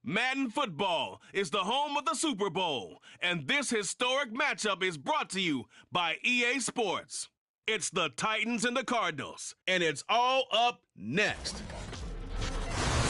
Madden Football is the home of the Super Bowl, and this historic matchup is brought to you by EA Sports. It's the Titans and the Cardinals, and it's all up next.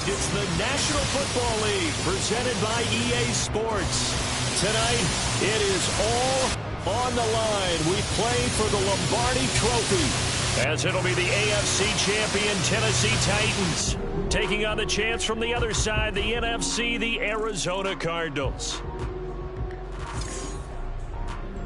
It's the National Football League presented by EA Sports. Tonight, it is all on the line. We play for the Lombardi Trophy, as it'll be the AFC champion Tennessee Titans taking on the chance from the other side, the NFC, the Arizona Cardinals.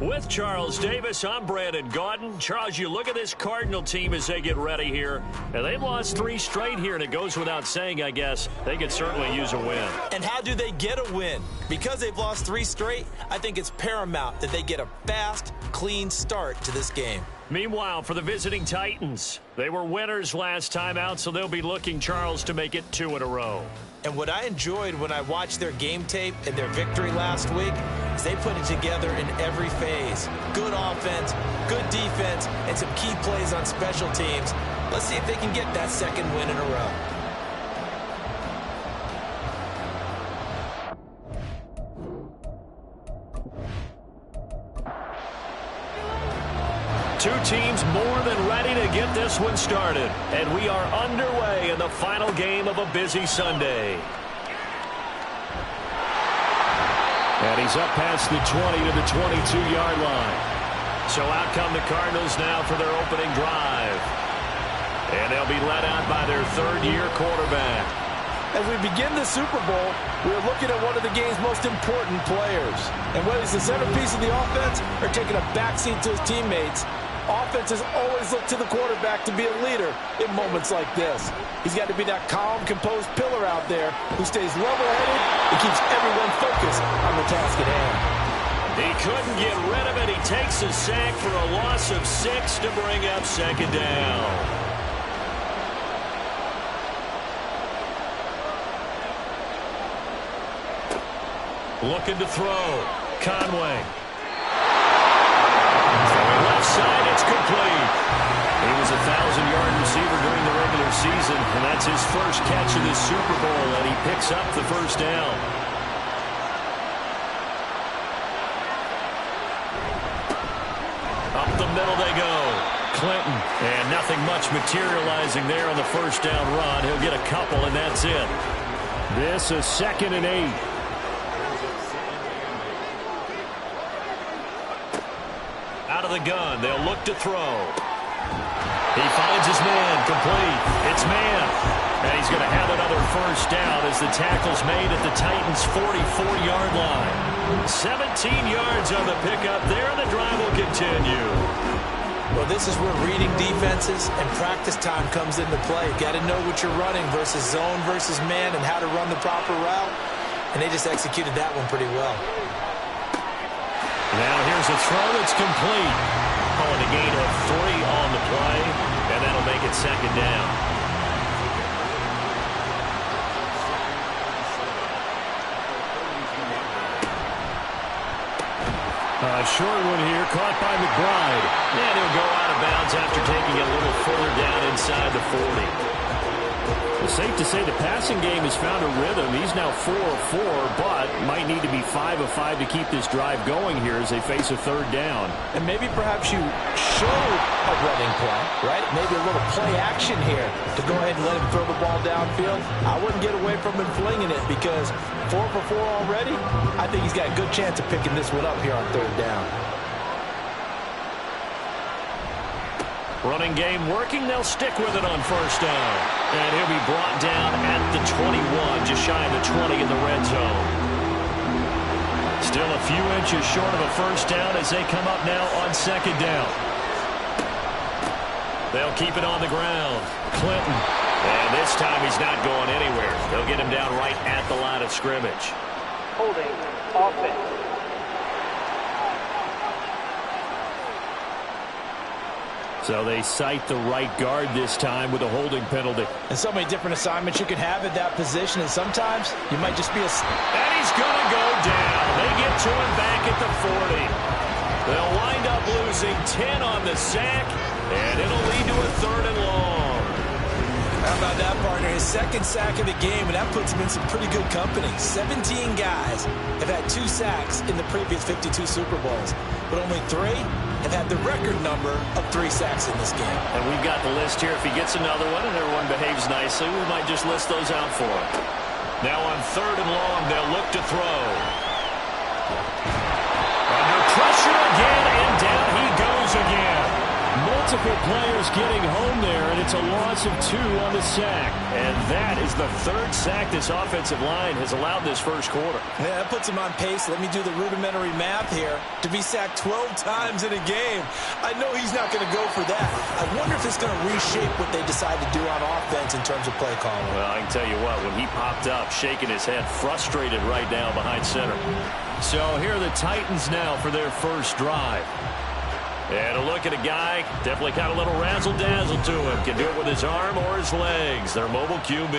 With Charles Davis, I'm Brandon Gaudin. Charles, you look at this Cardinal team as they get ready here, and they've lost 3 straight here, and it goes without saying, I guess, they could certainly use a win. And how do they get a win? Because they've lost 3 straight, I think it's paramount that they get a fast, clean start to this game. Meanwhile, for the visiting Titans, they were winners last time out, so they'll be looking, Charles, to make it 2 in a row. And what I enjoyed when I watched their game tape and their victory last week is they put it together in every phase. Good offense, good defense, and some key plays on special teams. Let's see if they can get that 2nd win in a row. Two teams more than ready to get this one started. And we are underway in the final game of a busy Sunday. And he's up past the 20 to the 22-yard line. So out come the Cardinals now for their opening drive. And they'll be led out by their 3rd-year quarterback. As we begin the Super Bowl, we're looking at one of the game's most important players. And whether he's the centerpiece of the offense or taking a backseat to his teammates, offenses always look to the quarterback to be a leader in moments like this. He's got to be that calm, composed pillar out there who stays level-headed and keeps everyone focused on the task at hand. He couldn't get rid of it. He takes a sack for a loss of 6 to bring up 2nd down. Looking to throw. Conway. Throwing left side, it's complete. He was a 1,000-yard receiver during the regular season, and that's his first catch of this Super Bowl, and he picks up the 1st down. Up the middle they go. Clinton, and nothing much materializing there on the 1st down run. He'll get a couple, and that's it. This is 2nd and 8. Out of the gun, they'll look to throw. He finds his man, complete. It's man. And he's going to have another 1st down as the tackle's made at the Titans' 44-yard line. 17 yards on the pickup there, and the drive will continue. Well, this is where reading defenses and practice time comes into play. Got to know what you're running versus zone versus man and how to run the proper route. And they just executed that one pretty well. Now here's a throw that's complete. Calling a gain of 3 on the play, and that'll make it 2nd down. A short one here, caught by McBride. And he'll go out of bounds after taking it a little further down inside the 40. It's safe to say the passing game has found a rhythm. He's now 4 of 4, but might need to be 5 of 5 to keep this drive going here as they face a 3rd down. And maybe perhaps you show a running play, right? Maybe a little play action here to go ahead and let him throw the ball downfield. I wouldn't get away from him flinging it because 4 for 4 already, I think he's got a good chance of picking this one up here on 3rd down. Running game working. They'll stick with it on 1st down. And he'll be brought down at the 21, just shy of the 20 in the red zone. Still a few inches short of a 1st down as they come up now on 2nd down. They'll keep it on the ground. Clinton. And this time he's not going anywhere. They'll get him down right at the line of scrimmage. Holding offense. So they cite the right guard this time with a holding penalty. And so many different assignments you can have at that position, and sometimes you might just be a... And he's going to go down. They get to him back at the 40. They'll wind up losing 10 on the sack, and it'll lead to a 3rd and long. How about that, partner? His second sack of the game, and that puts him in some pretty good company. 17 guys have had 2 sacks in the previous 52 Super Bowls, but only 3 have had the record number of 3 sacks in this game. And we've got the list here. If he gets another one and everyone behaves nicely, we might just list those out for him. Now on 3rd and long, they'll look to throw. Under pressure again, and down he goes again. Multiple players getting home there, and it's a loss of 2 on the sack. And that is the 3rd sack this offensive line has allowed this first quarter. Yeah, that puts him on pace. Let me do the rudimentary math here. To be sacked 12 times in a game, I know he's not going to go for that. I wonder if it's going to reshape what they decide to do on offense in terms of play calling. Well, I can tell you what, when he popped up, shaking his head, frustrated right now behind center. So here are the Titans now for their first drive. And a look at a guy, definitely got a little razzle-dazzle to him. Can do it with his arm or his legs. Their mobile QB.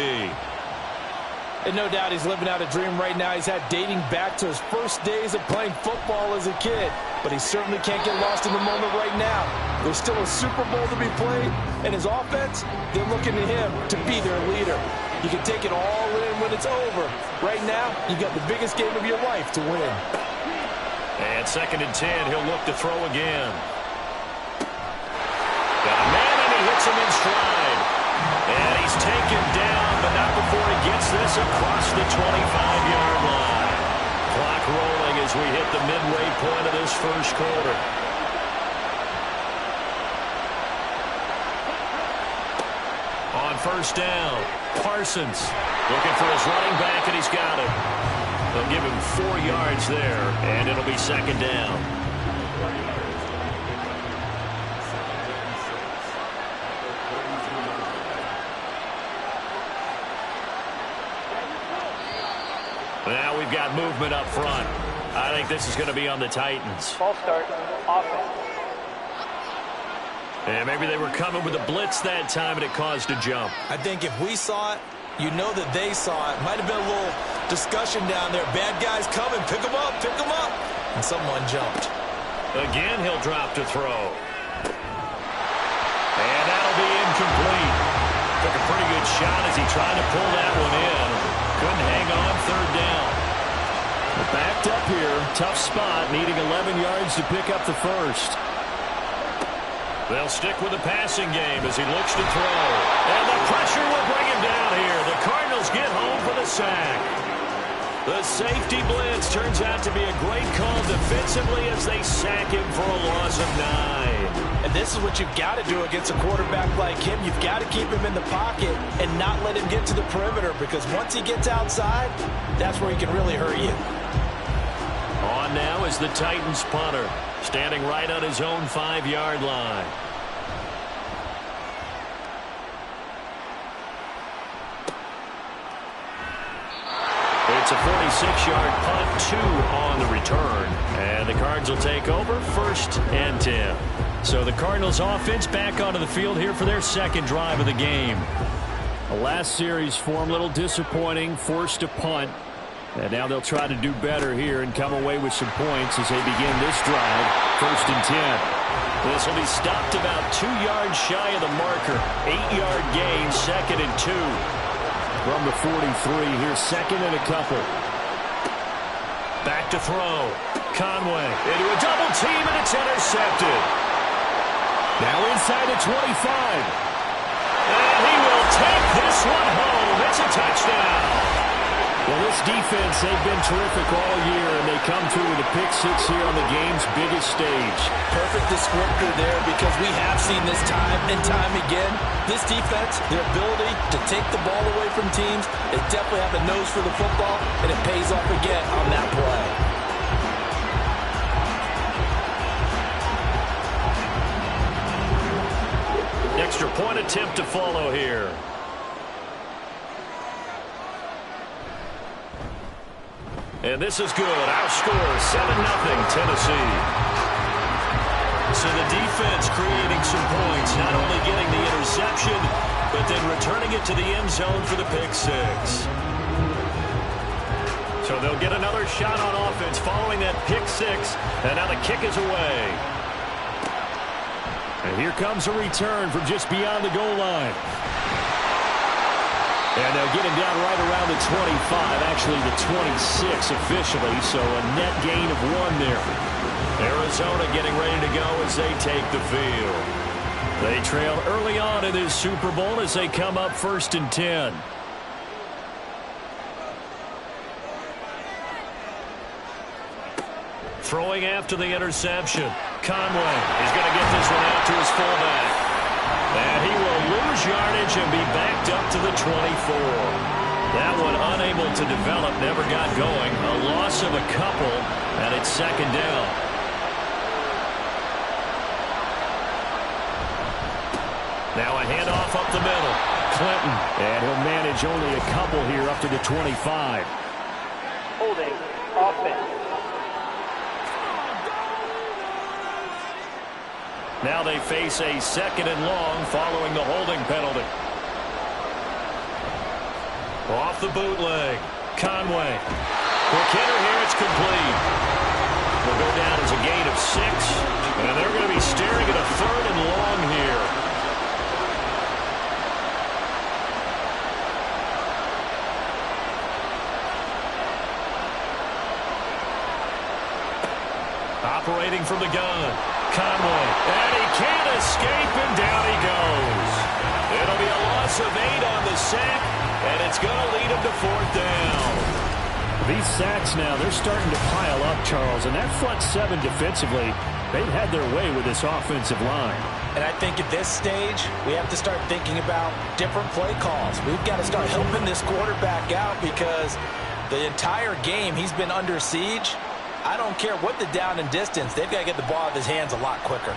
And no doubt he's living out a dream right now. He's had dating back to his first days of playing football as a kid. But he certainly can't get lost in the moment right now. There's still a Super Bowl to be played. And his offense, they're looking to him to be their leader. You can take it all in when it's over. Right now, you got the biggest game of your life to win. And 2nd and 10, he'll look to throw again. Got a man, and he hits him in stride. And he's taken down, but not before he gets this across the 25-yard line. Clock rolling as we hit the midway point of this first quarter. On 1st down, Parsons looking for his running back, and he's got it. They'll give him 4 yards there, and it'll be 2nd down. Now we've got movement up front. I think this is going to be on the Titans. Ball start, offense. And maybe they were coming with a blitz that time, and it caused a jump. I think if we saw it, you know that they saw it. Might have been a little discussion down there. Bad guys coming. Pick them up. Pick them up. And someone jumped. Again, he'll drop to throw. And that'll be incomplete. Took a pretty good shot as he tried to pull that one in. Couldn't hang on 3rd down. Backed up here. Tough spot. Needing 11 yards to pick up the first. They'll stick with the passing game as he looks to throw. And the pressure will bring him down here. The Cardinals get home for the sack. The safety blitz turns out to be a great call defensively as they sack him for a loss of 9. And this is what you've got to do against a quarterback like him. You've got to keep him in the pocket and not let him get to the perimeter, because once he gets outside, that's where he can really hurt you. On now is the Titans punter, standing right on his own 5-yard line. It's a 46-yard punt, 2 on the return. And the Cards will take over 1st and 10. So the Cardinals offense back onto the field here for their 2nd drive of the game. The last series for him, a little disappointing, forced a punt. And now they'll try to do better here and come away with some points as they begin this drive. 1st and 10. This will be stopped about 2 yards shy of the marker. 8-yard gain, 2nd and 2. From the 43, here's 2nd and a couple. Back to throw. Conway into a double team, and it's intercepted. Now inside the 25. And he will take this one home. It's a touchdown. Well, this defense, they've been terrific all year, and they come through with a pick-6 here on the game's biggest stage. Perfect descriptor there, because we have seen this time and time again. This defense, their ability to take the ball away from teams, they definitely have a nose for the football, and it pays off again on that play. Extra point attempt to follow here. And this is good. Our score, 7-0 Tennessee. So the defense creating some points, not only getting the interception, but then returning it to the end zone for the pick-6. So they'll get another shot on offense following that pick-6, and now the kick is away. And here comes a return from just beyond the goal line. And they'll get him down right around the 25, actually the 26 officially, so a net gain of 1 there. Arizona getting ready to go as they take the field. They trailed early on in this Super Bowl as they come up 1st and 10. Throwing after the interception. Conway is going to get this one out to his fullback. And he will lose yardage and be backed up to the 24. That one unable to develop, never got going. A loss of a couple, and it's 2nd down. Now a handoff up the middle. Clinton, and he'll manage only a couple here up to the 25. Holding offense. Now they face a 2nd and long following the holding penalty. Off the bootleg. Conway. Quick hitter here. It's complete. Will go down as a gain of 6. And they're going to be staring at a 3rd and long here. Operating from the gun. Conway. And he can't escape, and down he goes. It'll be a loss of 8 on the sack, and it's going to lead him to 4th down. These sacks now, they're starting to pile up, Charles, and that front 7 defensively, they've had their way with this offensive line. And I think at this stage, we have to start thinking about different play calls. We've got to start helping this quarterback out because the entire game he's been under siege. I don't care what the down and distance. They've got to get the ball out of his hands a lot quicker.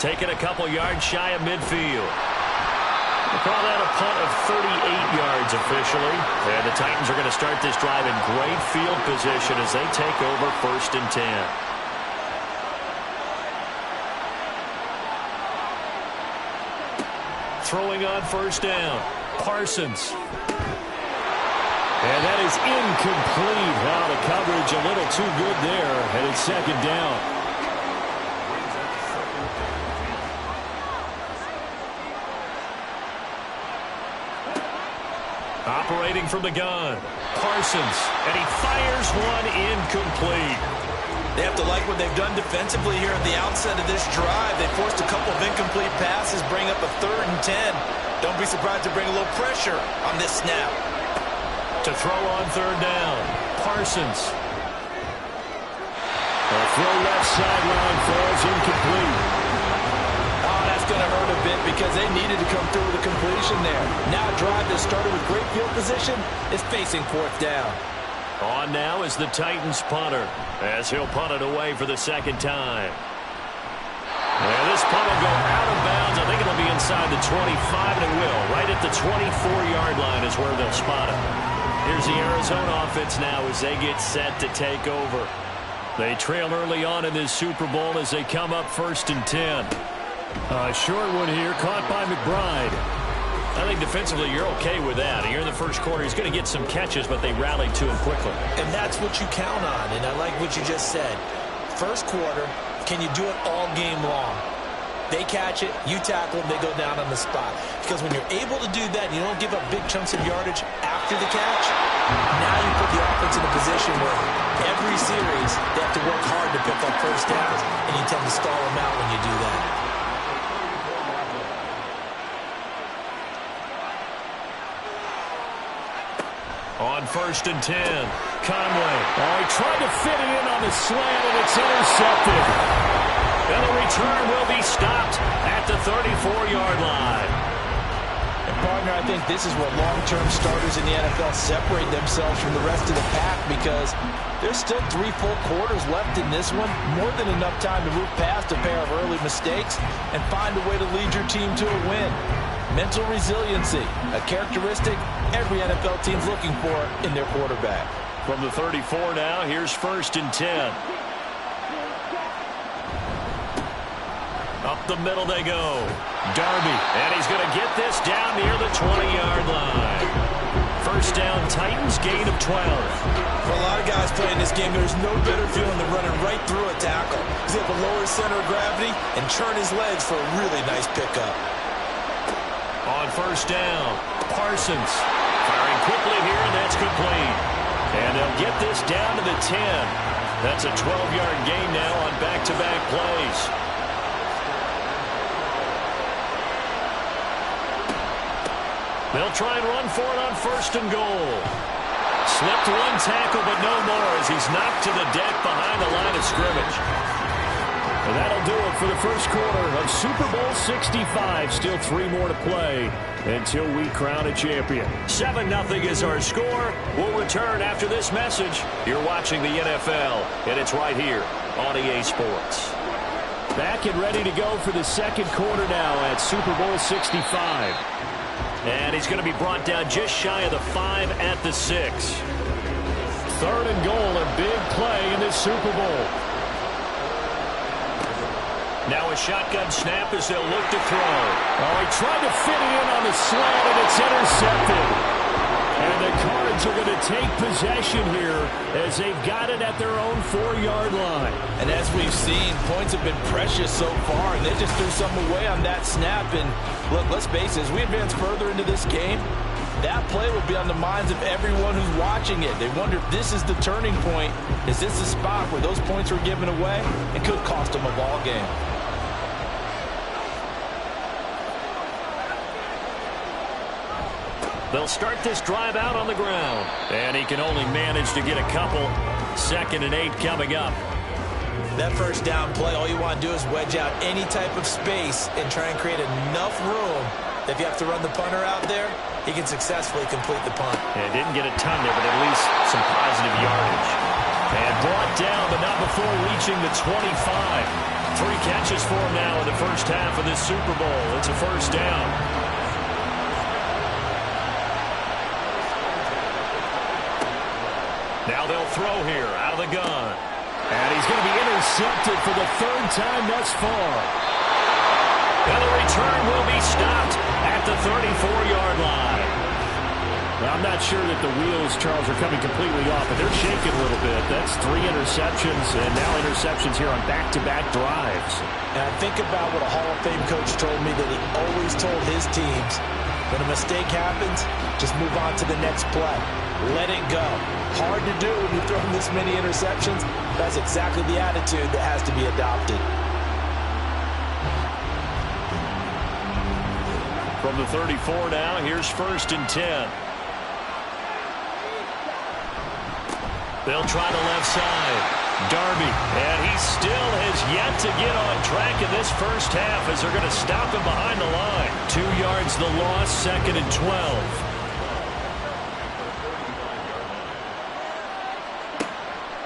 Taking a couple yards shy of midfield. We'll call that a punt of 38 yards officially. And the Titans are going to start this drive in great field position as they take over 1st and 10. Throwing on 1st down. Parsons. And that is incomplete. Wow, the coverage a little too good there, and it's 2nd down. Operating from the gun. Parsons, and he fires one incomplete. They have to like what they've done defensively here at the outset of this drive. They forced a couple of incomplete passes, bring up a 3rd and 10. Don't be surprised to bring a little pressure on this snap. To throw on 3rd down. Parsons. A throw left sideline falls incomplete. Oh, that's going to hurt a bit because they needed to come through with a completion there. Now a drive that started with great field position is facing 4th down. On now is the Titans punter as he'll punt it away for the 2nd time. And this punt will go out of bounds. I think it'll be inside the 25, and it will. Right at the 24-yard line is where they'll spot it. Here's the Arizona offense now as they get set to take over. They trail early on in this Super Bowl as they come up 1st and 10. A short one here, caught by McBride. I think defensively you're okay with that. Here in the 1st quarter, he's going to get some catches, but they rallied to him quickly. And that's what you count on, and I like what you just said. 1st quarter, can you do it all game long? They catch it, you tackle them, they go down on the spot. Because when you're able to do that, you don't give up big chunks of yardage after the catch, now you put the offense in a position where every series they have to work hard to pick up 1st downs, and you tend to stall them out when you do that. On 1st and 10, Conway. Oh, he tried to fit it in on the slant, and it's intercepted. And the return will be stopped at the 34-yard line. And partner, I think this is where long-term starters in the NFL separate themselves from the rest of the pack because there's still 3 full quarters left in this one. More than enough time to move past a pair of early mistakes and find a way to lead your team to a win. Mental resiliency, a characteristic every NFL team's looking for in their quarterback. From the 34 now, here's 1st and 10. Up the middle they go. Darby, and he's going to get this down near the 20-yard line. 1st down, Titans, gain of 12. For a lot of guys playing this game, there's no better feeling than running right through a tackle. He's able to lower his center of gravity and churn his legs for a really nice pickup. On on first down, Parsons firing quickly here, and that's complete. And they'll get this down to the 10. That's a 12-yard gain now on back-to-back plays. They'll try and run for it on first and goal. Slipped one tackle, but no more as he's knocked to the deck behind the line of scrimmage. And that'll do it for the first quarter of Super Bowl 65. Still 3 more to play until we crown a champion. 7-0 is our score. We'll return after this message. You're watching the NFL, and it's right here on EA Sports. Back and ready to go for the second quarter now at Super Bowl 65. And he's going to be brought down just shy of the 5 at the 6. Third and goal, a big play in this Super Bowl. Now a shotgun snap as they'll look to throw. Oh, he tried to fit it in on the slant, and it's intercepted. And the Cards are going to take possession here as they've got it at their own 4-yard line. And as we've seen, points have been precious so far, and they just threw some away on that snap. And look, let's face it, as we advance further into this game, that play will be on the minds of everyone who's watching it. They wonder if this is the turning point. Is this the spot where those points were given away? It could cost them a ball game. They'll start this drive out on the ground. And he can only manage to get a couple. 2nd and 8 coming up. That first down play, all you want to do is wedge out any type of space and try and create enough room that if you have to run the punter out there, he can successfully complete the punt. Yeah, didn't get a ton there, but at least some positive yardage. And brought down, but not before reaching the 25. 3 catches for him now in the first half of this Super Bowl. It's a first down. Now they'll throw here out of the gun. And he's going to be intercepted for the 3rd time thus far. And the return will be stopped at the 34-yard line. Well, I'm not sure that the wheels, Charles, are coming completely off, but they're shaking a little bit. That's 3 interceptions, and now interceptions here on back-to-back drives. And I think about what a Hall of Fame coach told me that he always told his teams, when a mistake happens, just move on to the next play. Let it go. Hard to do when you've thrown this many interceptions. That's exactly the attitude that has to be adopted. From the 34 now, here's 1st and 10. They'll try the left side. Darby, and he still has yet to get on track in this first half as they're going to stop him behind the line. 2 yards the loss, 2nd and 12.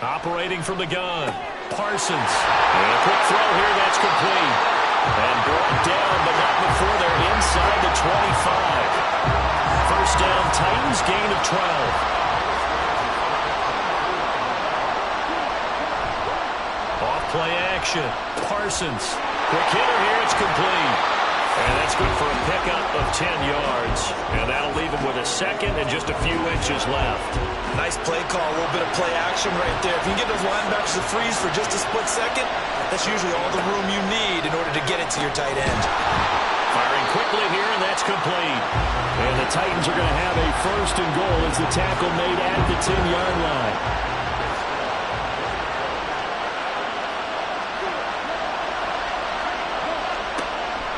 Operating from the gun, Parsons. And a quick throw here, that's complete. And brought down, but not before they're inside the 25. First down, Titans, gain of 12. Off-play action, Parsons. Quick hitter here, it's complete. And that's good for a pickup of 10 yards. And that'll leave him with a 2nd and just a few inches left. Nice play call, a little bit of play action right there. If you can get those linebackers to freeze for just a split second, that's usually all the room you need in order to get it to your tight end. Firing quickly here, and that's complete. And the Titans are going to have a 1st and goal as the tackle made at the 10-yard line.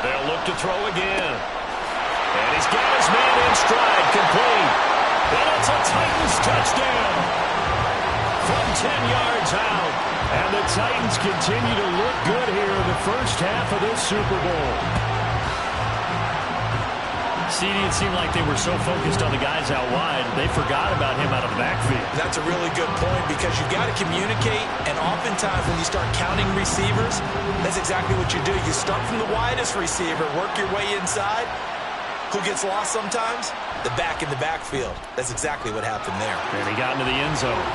They'll look to throw again. And he's got his man in stride, complete. And it's a Titans touchdown from 10 yards out. And the Titans continue to look good here in the first half of this Super Bowl. CD, it seemed like they were so focused on the guys out wide, they forgot about him out of the backfield. That's a really good point because you've got to communicate, and oftentimes when you start counting receivers, that's exactly what you do. You start from the widest receiver, work your way inside. Who gets lost sometimes? The back in the backfield. That's exactly what happened there. And he got into the end zone.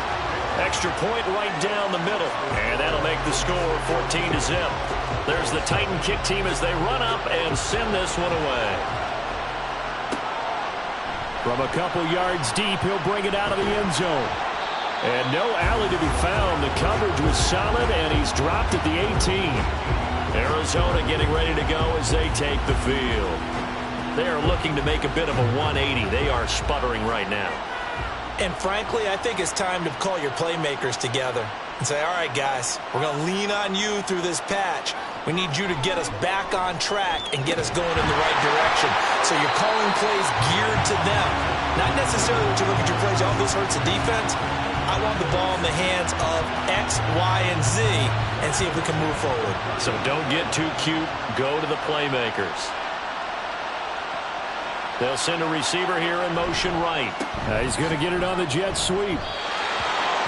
Extra point right down the middle. And that'll make the score 14-0. There's the Titan kick team as they run up and send this one away. From a couple yards deep, he'll bring it out of the end zone. And no alley to be found. The coverage was solid, and he's dropped at the 18. Arizona getting ready to go as they take the field. They are looking to make a bit of a 180. They are sputtering right now. And frankly, I think it's time to call your playmakers together and say, all right, guys, we're going to lean on you through this patch. We need you to get us back on track and get us going in the right direction. So you're calling plays geared to them. Not necessarily what you look at your plays, oh, this hurts the defense. I want the ball in the hands of X, Y, and Z and see if we can move forward. So don't get too cute. Go to the playmakers. They'll send a receiver here in motion right. He's going to get it on the jet sweep.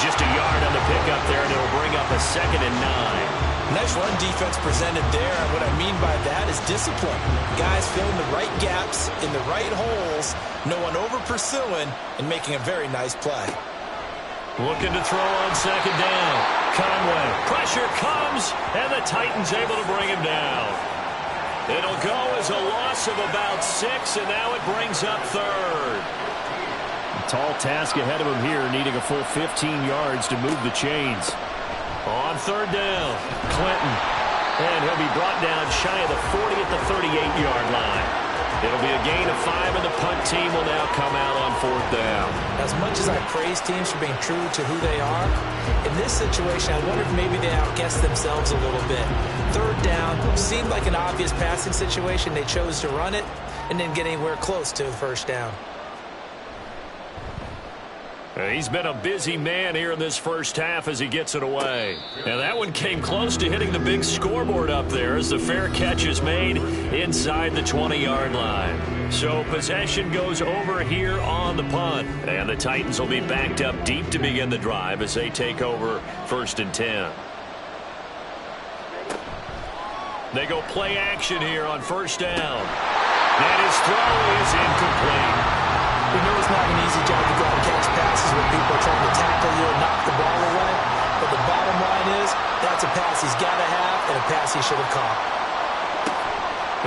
Just a yard on the pickup there, and it'll bring up a 2nd and 9. Nice run defense presented there, and what I mean by that is discipline. Guys filling the right gaps in the right holes, no one over-pursuing, and making a very nice play. Looking to throw on 2nd down. Conway. Pressure comes, and the Titans able to bring him down. It'll go as a loss of about 6, and now it brings up 3rd. A tall task ahead of him here, needing a full 15 yards to move the chains. On 3rd down, Clinton. And he'll be brought down shy of the 40 at the 38-yard line. It'll be a gain of 5, and the punt team will now come out on 4th down. As much as I praise teams for being true to who they are, in this situation, I wonder if maybe they outguessed themselves a little bit. 3rd down seemed like an obvious passing situation. They chose to run it and didn't get anywhere close to the 1st down. He's been a busy man here in this first half as he gets it away. And that one came close to hitting the big scoreboard up there as the fair catch is made inside the 20-yard line. So possession goes over here on the punt. And the Titans will be backed up deep to begin the drive as they take over 1st and 10. They go play action here on 1st down. And his throw is incomplete. We know it's not an easy job to go out and catch passes when people are trying to tackle you and knock the ball away. But the bottom line is, that's a pass he's got to have and a pass he should have caught.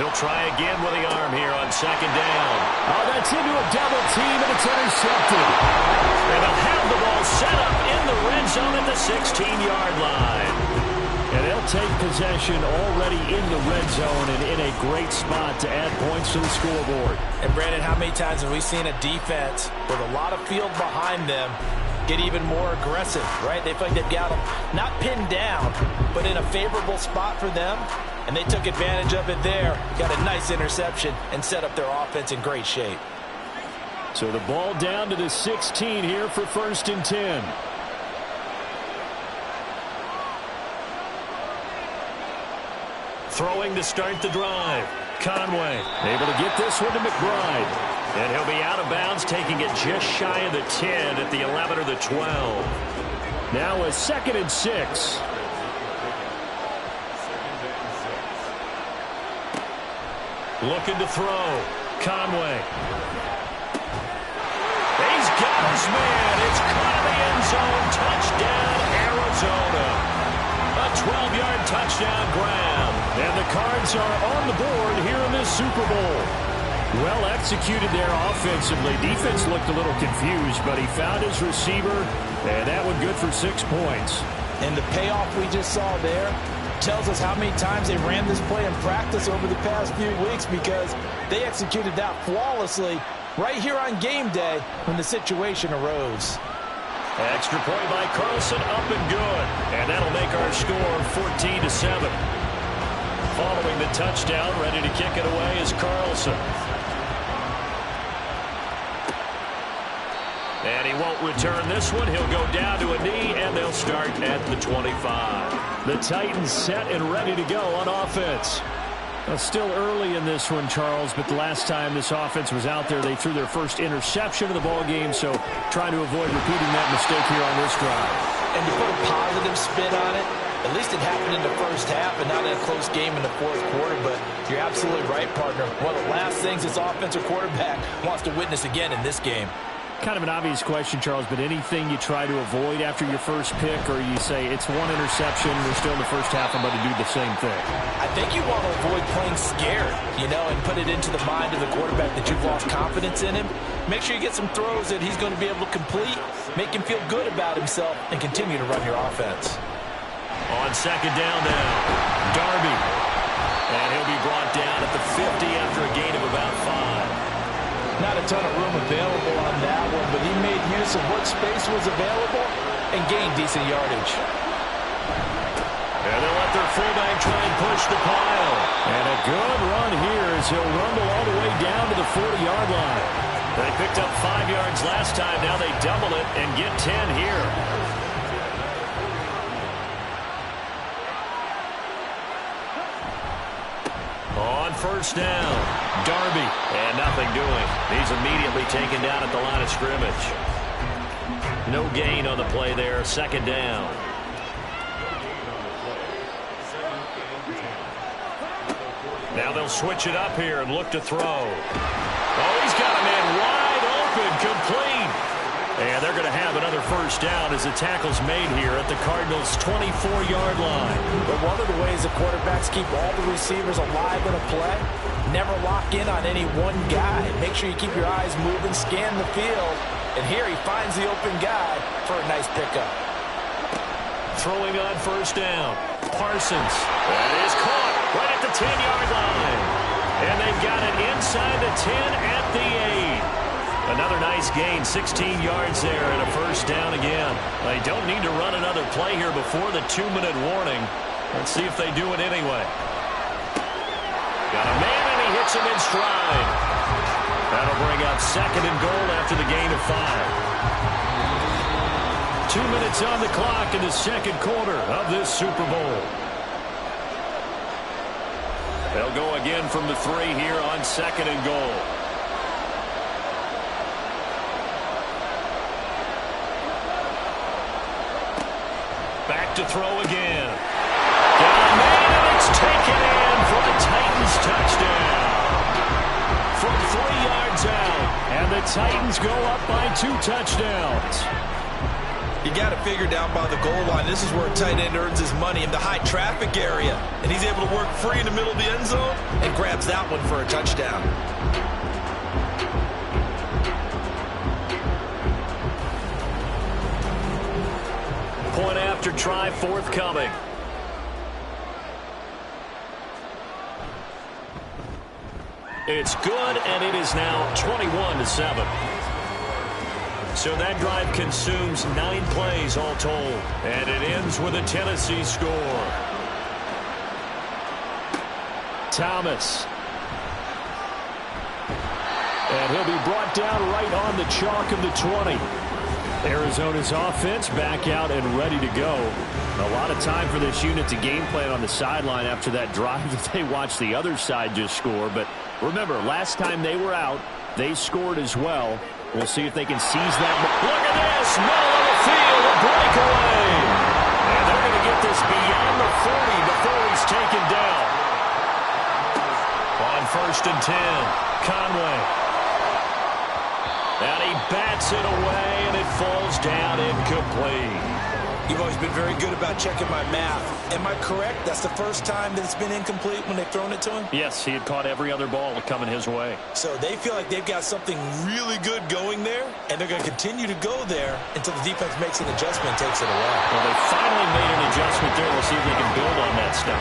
He'll try again with the arm here on 2nd down. Oh, that's into a double team, and it's intercepted. And they'll have the ball set up in the red zone at the 16-yard line. And they'll take possession already in the red zone and in a great spot to add points to the scoreboard. And Brandon, how many times have we seen a defense with a lot of field behind them get even more aggressive, right? They feel like they've got them not pinned down, but in a favorable spot for them, and they took advantage of it there, got a nice interception, and set up their offense in great shape. So the ball down to the 16 here for 1st and 10. Throwing to start the drive. Conway able to get this one to McBride. And he'll be out of bounds, taking it just shy of the 10 at the 11 or the 12. Now a 2nd and 6. Looking to throw. Conway. He's got his man. It's caught in the end zone. Touchdown, Arizona. A 12-yard touchdown grab. And the Cards are on the board here in this Super Bowl. Well executed there offensively. Defense looked a little confused, but he found his receiver, and that one good for 6 points. And the payoff we just saw there tells us how many times they ran this play in practice over the past few weeks, because they executed that flawlessly right here on game day when the situation arose. Extra point by Carlson, up and good. And that'll make our score 14-7. Following the touchdown, ready to kick it away is Carlson. And he won't return this one. He'll go down to a knee, and they'll start at the 25. The Titans set and ready to go on offense. Still early in this one, Charles, but the last time this offense was out there, they threw their first interception of the ball game, so trying to avoid repeating that mistake here on this drive. And to put a positive spin on it, at least it happened in the first half and not in a close game in the 4th quarter, but you're absolutely right, partner. One of the last things this offensive quarterback wants to witness again in this game. Kind of an obvious question, Charles, but anything you try to avoid after your first pick, or you say it's one interception, we're still in the first half, I'm going to do the same thing? I think you want to avoid playing scared, and put it into the mind of the quarterback that you've lost confidence in him. Make sure you get some throws that he's going to be able to complete, make him feel good about himself, and continue to run your offense. On 2nd down now, Darby. And he'll be brought down at the 50 after a gain of about 5. Not a ton of room available on that one, but he made use of what space was available and gained decent yardage. And they'll let their fullback try and push the pile. And a good run here as he'll rumble all the way down to the 40-yard line. They picked up 5 yards last time. Now they double it and get 10 here. On first down, Darby. And nothing doing. He's immediately taken down at the line of scrimmage. No gain on the play there. Second down. Now they'll switch it up here and look to throw. Oh, he's got a man wide open, complete. And they're going to have another first down as the tackle's made here at the Cardinals' 24-yard line. But one of the ways the quarterbacks keep all the receivers alive in a play, never lock in on any one guy. Make sure you keep your eyes moving, scan the field. And here he finds the open guy for a nice pickup. Throwing on first down. Parsons. That is caught right at the 10-yard line. And they've got it inside the 10 at the 8. Another nice gain, 16 yards there and a first down again. They don't need to run another play here before the 2-minute warning. Let's see if they do it anyway. Got a man and he hits him in stride. That'll bring up second and goal after the gain of 5. 2 minutes on the clock in the second quarter of this Super Bowl. They'll go again from the 3 here on second and goal. Back to throw again. Got a man and it's taken in for a Titans touchdown. From 3 yards out. And the Titans go up by 2 touchdowns. You got to figure down by the goal line. This is where a tight end earns his money in the high traffic area. And he's able to work free in the middle of the end zone and grabs that one for a touchdown. Point after try forthcoming. It's good, and it is now 21-7. So that drive consumes 9 plays all told, and it ends with a Tennessee score. Thomas. And he'll be brought down right on the chalk of the 20. Arizona's offense back out and ready to go. A lot of time for this unit to game plan on the sideline after that drive that they watched the other side just score. But remember, last time they were out, they scored as well. We'll see if they can seize that. Look at this. Middle of the field, a breakaway. And they're going to get this beyond the 40 before he's taken down. On first and 10, Conway. And he bats it away, and it falls down incomplete. You've always been very good about checking my math. Am I correct? That's the first time that it's been incomplete when they've thrown it to him? Yes, he had caught every other ball coming his way. So they feel like they've got something really good going there, and they're going to continue to go there until the defense makes an adjustment and takes it away. Well, they finally made an adjustment there. We'll see if they can build on that stuff.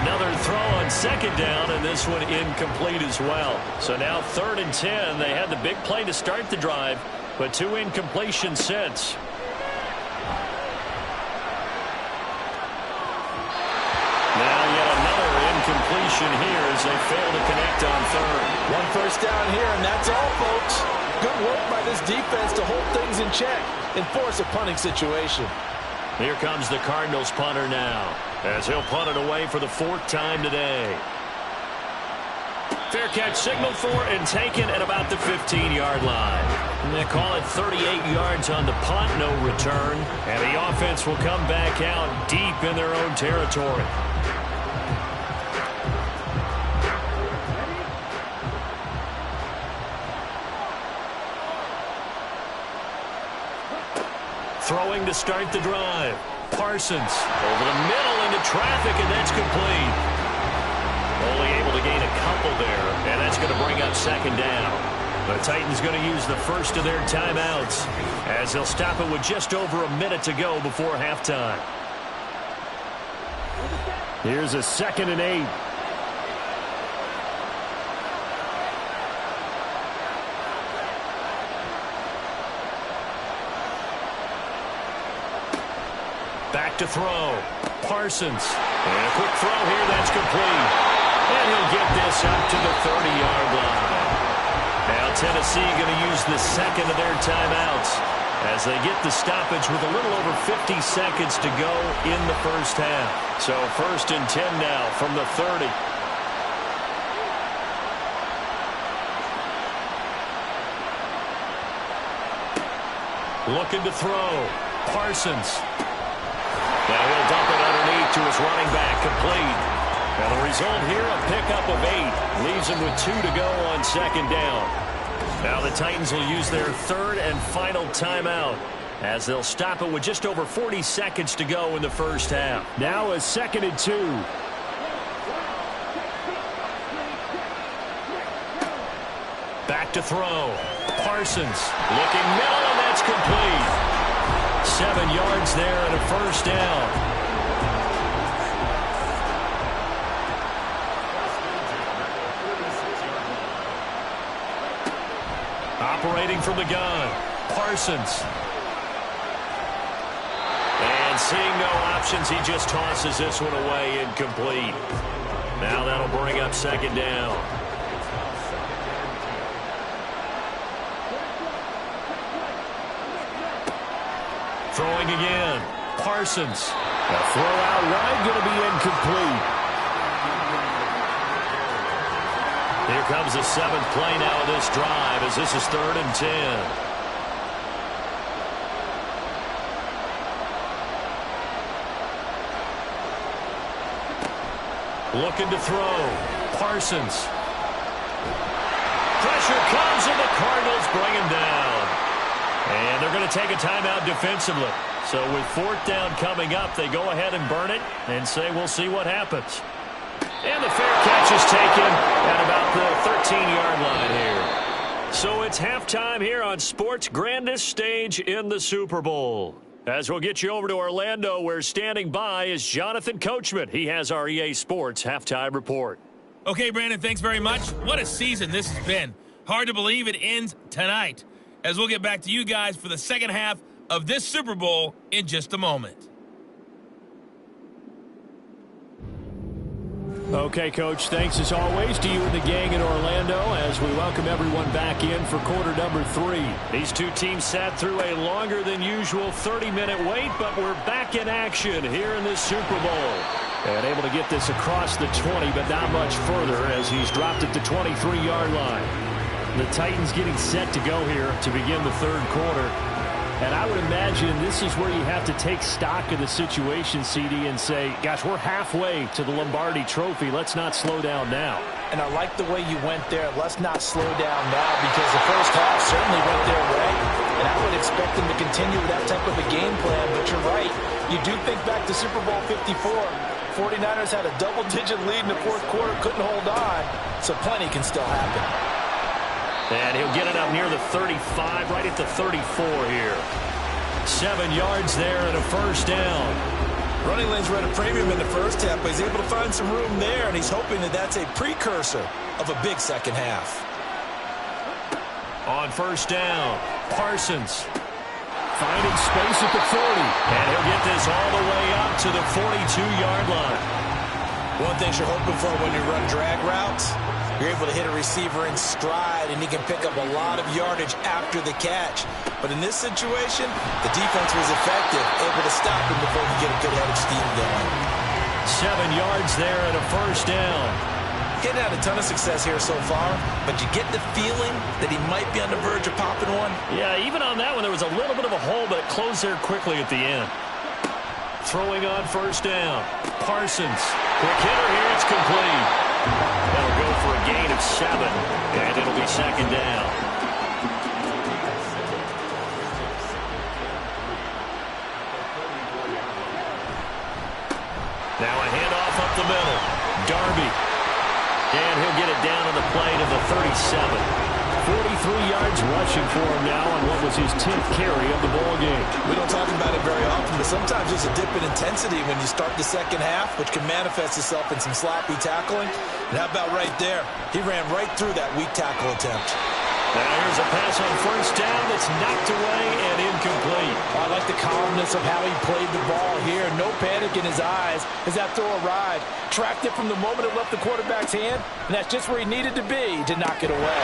Another throw on second down, and this one incomplete as well. So now 3rd and 10. They had the big play to start the drive, but 2 incompletions since. Now yet another incompletion here as they fail to connect on 3rd. 1 first down here, and that's all, folks. Good work by this defense to hold things in check and force a punting situation. Here comes the Cardinals punter now, as he'll punt it away for the 4th time today. Fair catch signaled for and taken at about the 15-yard line. And they call it 38 yards on the punt, no return. And the offense will come back out deep in their own territory. Throwing to start the drive. Parsons over the middle into traffic, and that's complete. Only able to gain a couple there, and that's going to bring up second down. The Titans going to use the first of their timeouts as they'll stop it with just over a minute to go before halftime. Here's a 2nd and 8. Back to throw. Parsons. And a quick throw here. That's complete. And he'll get this up to the 30-yard line. Now Tennessee going to use the second of their timeouts as they get the stoppage with a little over 50 seconds to go in the first half. So 1st and 10 now from the 30. Looking to throw. Parsons. Now he'll dump it underneath to his running back. Complete. And the result here, a pickup of 8. Leaves him with 2 to go on 2nd down. Now the Titans will use their 3rd and final timeout as they'll stop it with just over 40 seconds to go in the first half. Now a 2nd and 2. Back to throw. Parsons looking middle, and that's complete. 7 yards there and a first down. Operating from the gun, Parsons. And seeing no options, he just tosses this one away, incomplete. Now that'll bring up 2nd down. Throwing again, Parsons. A throw out wide, going to be incomplete. Here comes the 7th play now of this drive as this is 3rd and 10. Looking to throw. Parsons. Pressure comes and the Cardinals bring him down. And they're going to take a timeout defensively. So with 4th down coming up, they go ahead and burn it and say we'll see what happens. And the fair catch is taken at about the 13-yard line here. So it's halftime here on sports' grandest stage in the Super Bowl. As we'll get you over to Orlando, where standing by is Jonathan Coachman. He has our EA Sports halftime report. Okay, Brandon, thanks very much. What a season this has been. Hard to believe it ends tonight. As we'll get back to you guys for the second half of this Super Bowl in just a moment. Okay, Coach, thanks as always to you and the gang in Orlando as we welcome everyone back in for quarter number 3. These two teams sat through a longer than usual 30-minute wait, but we're back in action here in this Super Bowl. And able to get this across the 20, but not much further as he's dropped it to 23-yard line. The Titans getting set to go here to begin the 3rd quarter. And I would imagine this is where you have to take stock of the situation, CD, and say, gosh, we're halfway to the Lombardi Trophy. Let's not slow down now. And I like the way you went there. Let's not slow down now because the first half certainly went their way. And I would expect them to continue with that type of a game plan. But you're right. You do think back to Super Bowl 54. 49ers had a double-digit lead in the 4th quarter, couldn't hold on. So plenty can still happen. And he'll get it up near the 35, right at the 34 here. 7 yards there and a first down. Running lanes were at a premium in the first half, but he's able to find some room there, and he's hoping that that's a precursor of a big second half. On first down, Parsons. Finding space at the 40. And he'll get this all the way up to the 42-yard line. One thing you're hoping for when you run drag routes, you're able to hit a receiver in stride, and he can pick up a lot of yardage after the catch. But in this situation, the defense was effective, able to stop him before he get a good head of steam going. 7 yards there and a first down. Getting had a ton of success here so far, but you get the feeling that he might be on the verge of popping one. Yeah, even on that one, there was a little bit of a hole, but it closed there quickly at the end. Throwing on first down. Parsons. Quick hitter here. It's complete. That'll go for a gain of 7, and it'll be 2nd down. Now a handoff up the middle. Darby. And he'll get it down on the play to the 37. 43 yards rushing for him now on what was his 10th carry of the ball game. We don't talk about it very often, but sometimes there's a dip in intensity when you start the second half, which can manifest itself in some sloppy tackling. And how about right there? He ran right through that weak tackle attempt. Now here's a pass on first down that's knocked away and incomplete. I like the calmness of how he played the ball here. panic in his eyes as that throw arrived. Tracked it from the moment it left the quarterback's hand, and that's just where he needed to be to knock it away.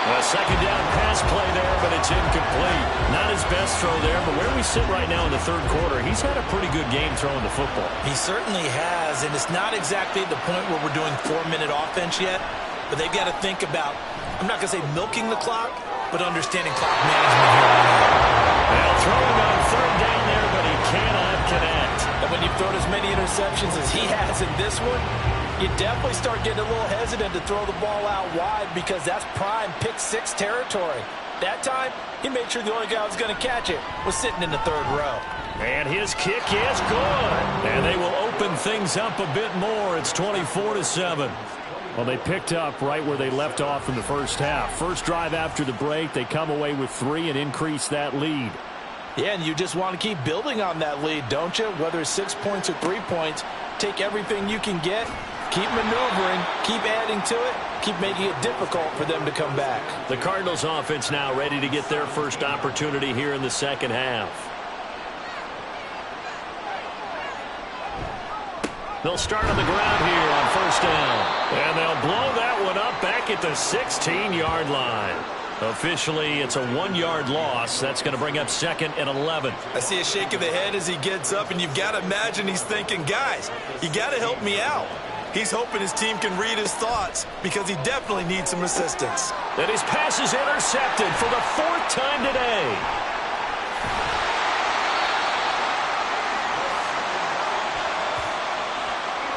A second down pass play there, but it's incomplete. Not his best throw there, but where we sit right now in the third quarter, he's had a pretty good game throwing the football. He certainly has, and it's not exactly the point where we're doing 4-minute offense yet, but they've got to think about, I'm not going to say milking the clock, but understanding clock management here on out. Well, throwing on third down there, but he cannot connect. And when you've thrown as many interceptions as he has in this one, you definitely start getting a little hesitant to throw the ball out wide because that's prime pick six territory. That time, he made sure the only guy who was going to catch it was sitting in the third row. And his kick is good. And they will open things up a bit more. It's 24-7. Well, they picked up right where they left off in the first half. First drive after the break, they come away with 3 and increase that lead. Yeah, and you just want to keep building on that lead, don't you? Whether it's 6 points or 3 points, take everything you can get, keep maneuvering, keep adding to it, keep making it difficult for them to come back. The Cardinals offense now ready to get their first opportunity here in the second half. They'll start on the ground here on first down. And they'll blow that one up back at the 16-yard line. Officially, it's a 1-yard loss. That's going to bring up 2nd and 11. I see a shake of the head as he gets up, and you've got to imagine he's thinking, guys, you got to help me out. He's hoping his team can read his thoughts because he definitely needs some assistance. And his pass is intercepted for the 4th time today.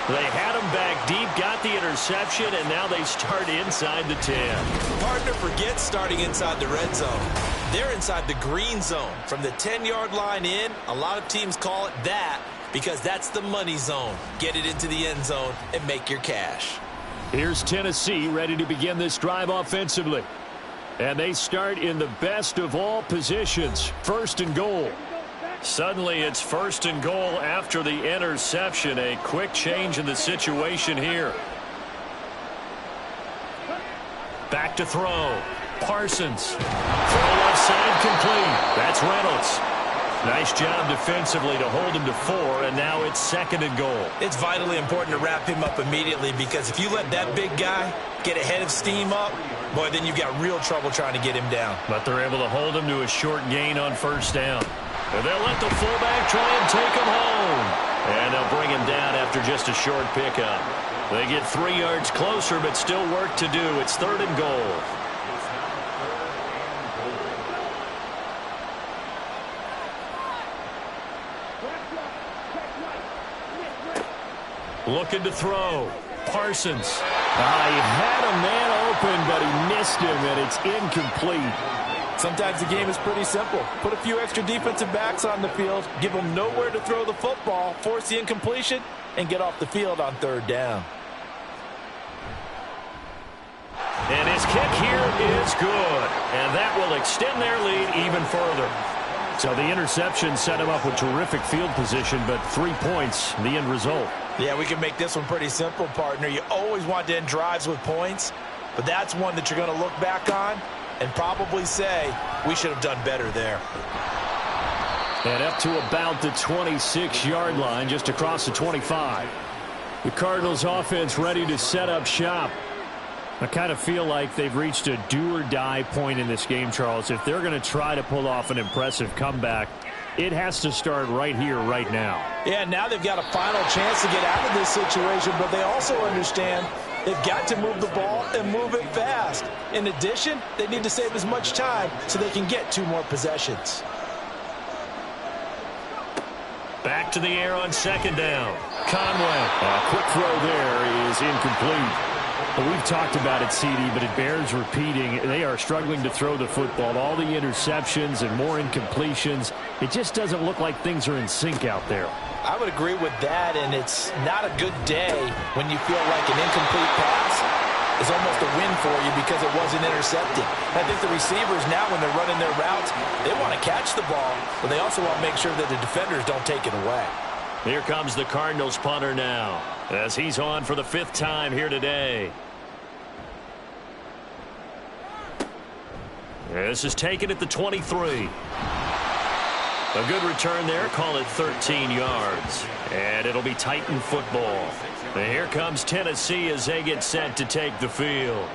They had him back deep, got the interception, and now they start inside the 10. Partner forgets starting inside the red zone. They're inside the green zone. From the 10-yard line in, a lot of teams call it that because that's the money zone. Get it into the end zone and make your cash. Here's Tennessee ready to begin this drive offensively. And they start in the best of all positions, 1st and goal. Suddenly it's 1st and goal after the interception. A quick change in the situation here. Back to throw. Parsons. Throw left side complete. That's Reynolds. Nice job defensively to hold him to 4, and now it's 2nd and goal. It's vitally important to wrap him up immediately because if you let that big guy get ahead of steam up, boy, then you've got real trouble trying to get him down. But they're able to hold him to a short gain on 1st down. And they'll let the fullback try and take him home. And they'll bring him down after just a short pickup. They get 3 yards closer, but still work to do. It's 3rd and goal. Looking to throw. Parsons. He had a man open, but he missed him, and it's incomplete. Sometimes the game is pretty simple. Put a few extra defensive backs on the field, give them nowhere to throw the football, force the incompletion, and get off the field on 3rd down. And his kick here is good. And that will extend their lead even further. So the interception set him up with terrific field position, but 3 points, the end result. Yeah, we can make this one pretty simple, partner. You always want to end drives with points, but that's one that you're going to look back on and probably say, we should have done better there. And up to about the 26-yard line, just across the 25. The Cardinals offense ready to set up shop. I kind of feel like they've reached a do-or-die point in this game, Charles. If they're going to try to pull off an impressive comeback, it has to start right here, right now. Yeah, now they've got a final chance to get out of this situation, but they also understand they've got to move the ball and move it fast. In addition, they need to save as much time so they can get 2 more possessions. Back to the air on 2nd down. Conway. A quick throw there is incomplete. Well, we've talked about it, CD, but it bears repeating. They are struggling to throw the football. All the interceptions and more incompletions. It just doesn't look like things are in sync out there. I would agree with that, and it's not a good day when you feel like an incomplete pass is almost a win for you because it wasn't intercepted. I think the receivers now, when they're running their routes, they want to catch the ball, but they also want to make sure that the defenders don't take it away. Here comes the Cardinals punter now, as he's on for the 5th time here today. This is taken at the 23. A good return there. Call it 13 yards. And it'll be Titan football. And here comes Tennessee as they get set to take the field.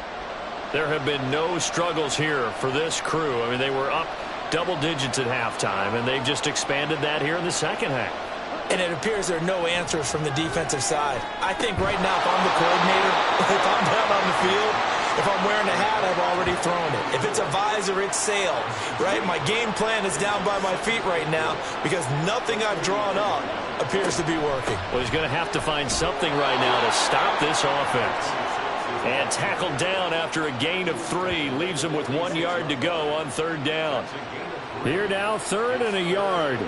There have been no struggles here for this crew. I mean, they were up double digits at halftime, and they've just expanded that here in the second half. And it appears there are no answers from the defensive side. I think right now, if I'm the coordinator, if I'm down on the field, if I'm wearing a hat, I've already thrown it. If it's a visor, it's sailed, right? My game plan is down by my feet right now because nothing I've drawn up appears to be working. Well, he's going to have to find something right now to stop this offense. And tackled down after a gain of 3. Leaves him with 1 yard to go on third down. Here now, 3rd and a yard.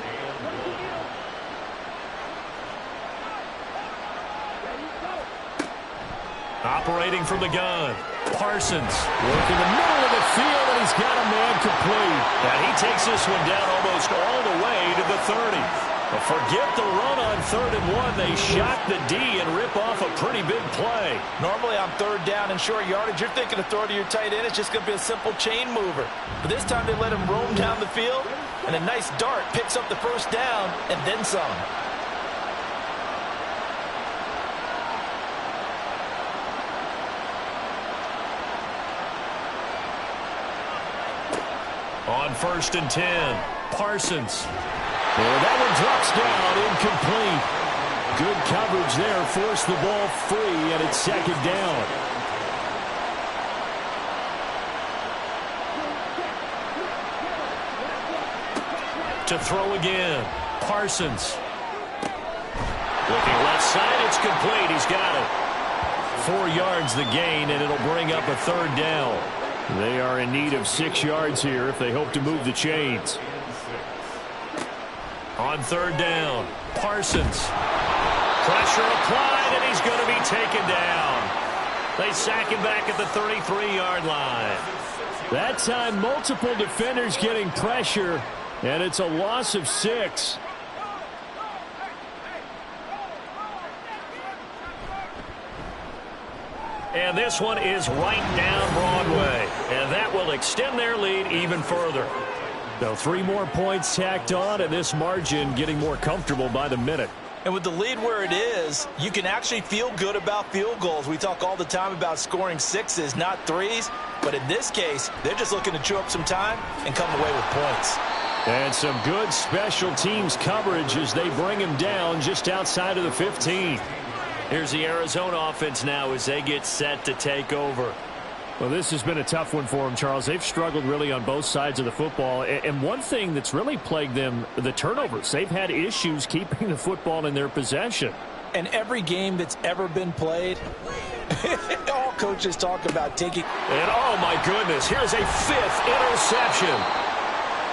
Operating from the gun. Parsons working the middle of the field, and he's got a man complete. And he takes this one down almost all the way to the 30. But forget the run on 3rd and 1. They shock the D and rip off a pretty big play. Normally on 3rd down and short yardage, you're thinking to throw to your tight end. It's just going to be a simple chain mover. But this time they let him roam down the field, and a nice dart picks up the first down and then some. On 1st and 10, Parsons. And that one drops down, incomplete. Good coverage there, forced the ball free, and it's 2nd down. To throw again, Parsons. Looking left side, it's complete. He's got it. 4 yards the gain, and it'll bring up a 3rd down. They are in need of 6 yards here if they hope to move the chains. On 3rd down, Parsons. Pressure applied, and he's going to be taken down. They sack him back at the 33-yard line. That time, multiple defenders getting pressure, and it's a loss of 6. And this one is right down Broadway. And that will extend their lead even further. So 3 more points tacked on, and this margin getting more comfortable by the minute. And with the lead where it is, you can actually feel good about field goals. We talk all the time about scoring 6s, not 3s. But in this case, they're just looking to chew up some time and come away with points. And some good special teams coverage as they bring him down just outside of the 15. Here's the Arizona offense now as they get set to take over. Well, this has been a tough one for them, Charles. They've struggled really on both sides of the football. And one thing that's really plagued them, the turnovers. They've had issues keeping the football in their possession. And every game that's ever been played, all coaches talk about taking. And oh my goodness, here's a 5th interception.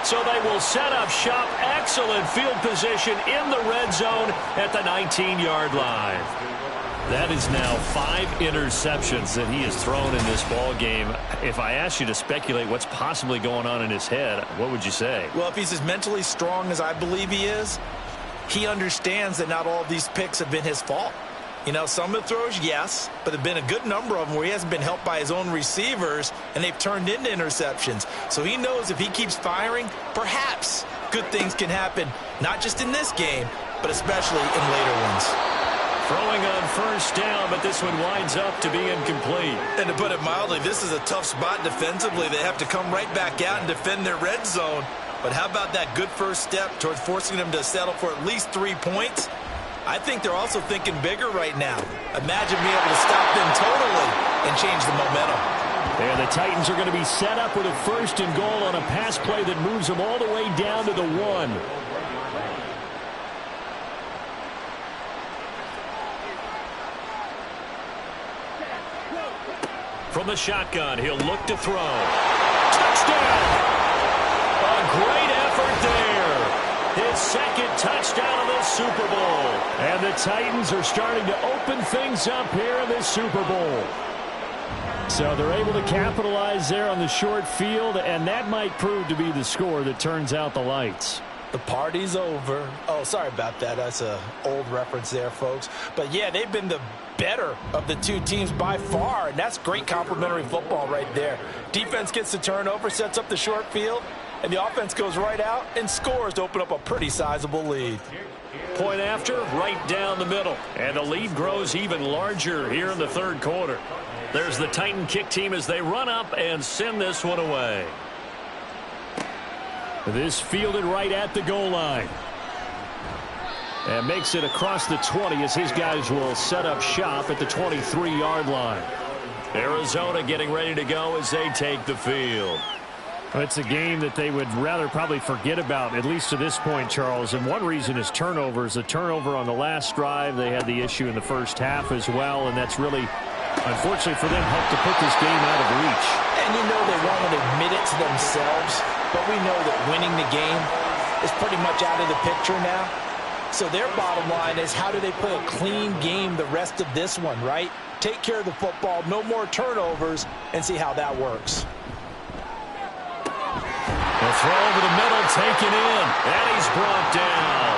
So they will set up shop. Excellent field position in the red zone at the 19-yard line. That is now 5 interceptions that he has thrown in this ball game. If I asked you to speculate what's possibly going on in his head, what would you say? Well, if he's as mentally strong as I believe he is, he understands that not all of these picks have been his fault. You know, some of the throws, yes, but there have been a good number of them where he hasn't been helped by his own receivers, and they've turned into interceptions. So he knows if he keeps firing, perhaps good things can happen, not just in this game, but especially in later ones. Throwing on 1st down, but this one winds up to be incomplete. And to put it mildly, this is a tough spot defensively. They have to come right back out and defend their red zone. But how about that good first step towards forcing them to settle for at least 3 points? I think they're also thinking bigger right now. Imagine being able to stop them totally and change the momentum. And the Titans are going to be set up with a 1st and goal on a pass play that moves them all the way down to the 1. From the shotgun, he'll look to throw. Touchdown! A great effort there. His 2nd touchdown of the Super Bowl. And the Titans are starting to open things up here in this Super Bowl. So they're able to capitalize there on the short field, and that might prove to be the score that turns out the lights. The party's over. Oh, sorry about that. That's an old reference there, folks. But, yeah, they've been the better of the 2 teams by far, and that's great complimentary football right there. Defense gets the turnover, sets up the short field, and the offense goes right out and scores to open up a pretty sizable lead. Point after, right down the middle. And the lead grows even larger here in the third quarter. There's the Titan kick team as they run up and send this one away. This fielded right at the goal line. And makes it across the 20 as his guys will set up shop at the 23-yard line. Arizona getting ready to go as they take the field. It's a game that they would rather probably forget about, at least to this point, Charles. And one reason is turnovers. A turnover on the last drive. They had the issue in the first half as well, and that's really, unfortunately for them, helped to put this game out of reach. And you know they won't admit it to themselves, but we know that winning the game is pretty much out of the picture now. So their bottom line is, how do they play a clean game the rest of this one, right? Take care of the football, no more turnovers, and see how that works. The throw over the middle, taken in, and he's brought down.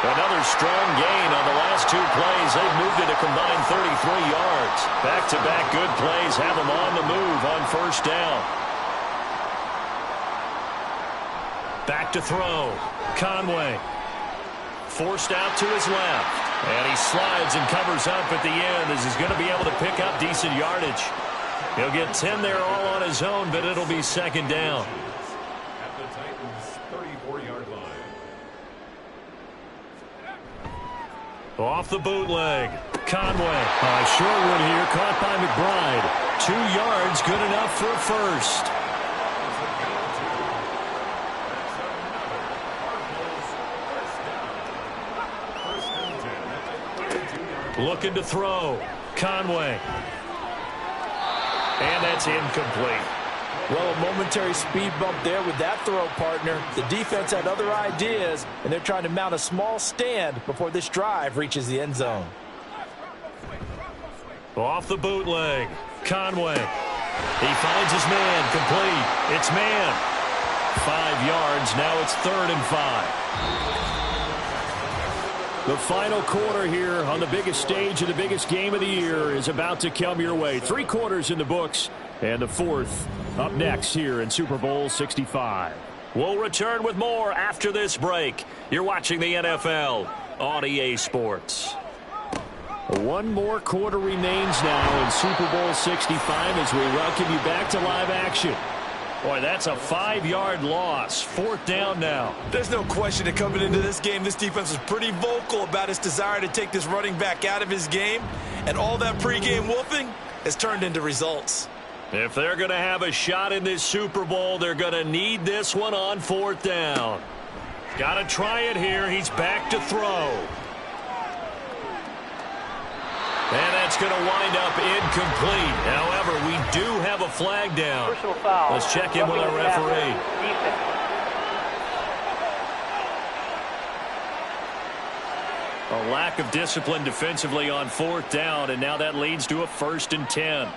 Another strong gain on the last two plays. They've moved it a combined 33 yards. Back-to-back good plays have them on the move on first down. Back to throw. Conway. Forced out to his left. And he slides and covers up at the end as he's going to be able to pick up decent yardage. He'll get 10 there all on his own, but it'll be second down. Off the bootleg. Conway. Short one here, caught by McBride. 2 yards, good enough for a first. Looking to throw. Conway. And that's incomplete. Well, a momentary speed bump there with that throw, partner. The defense had other ideas, and they're trying to mount a small stand before this drive reaches the end zone. Off the bootleg. Conway. He finds his man. Complete. It's man. 5 yards. Now it's 3rd and 5. The final quarter here on the biggest stage of the biggest game of the year is about to come your way. 3 quarters in the books, and the 4th up next here in Super Bowl 65. We'll return with more after this break. You're watching the NFL on EA Sports. One more quarter remains now in Super Bowl 65 as we welcome you back to live action. Boy, that's a 5-yard loss. 4th down now. There's no question that coming into this game, this defense was pretty vocal about its desire to take this running back out of his game. And all that pregame wolfing has turned into results. If they're going to have a shot in this Super Bowl, they're going to need this one on 4th down. Got to try it here. He's back to throw. And that's going to wind up incomplete. However, we do have a flag down. Personal foul. Let's check in with our referee. A lack of discipline defensively on 4th down, and now that leads to a 1st and 10.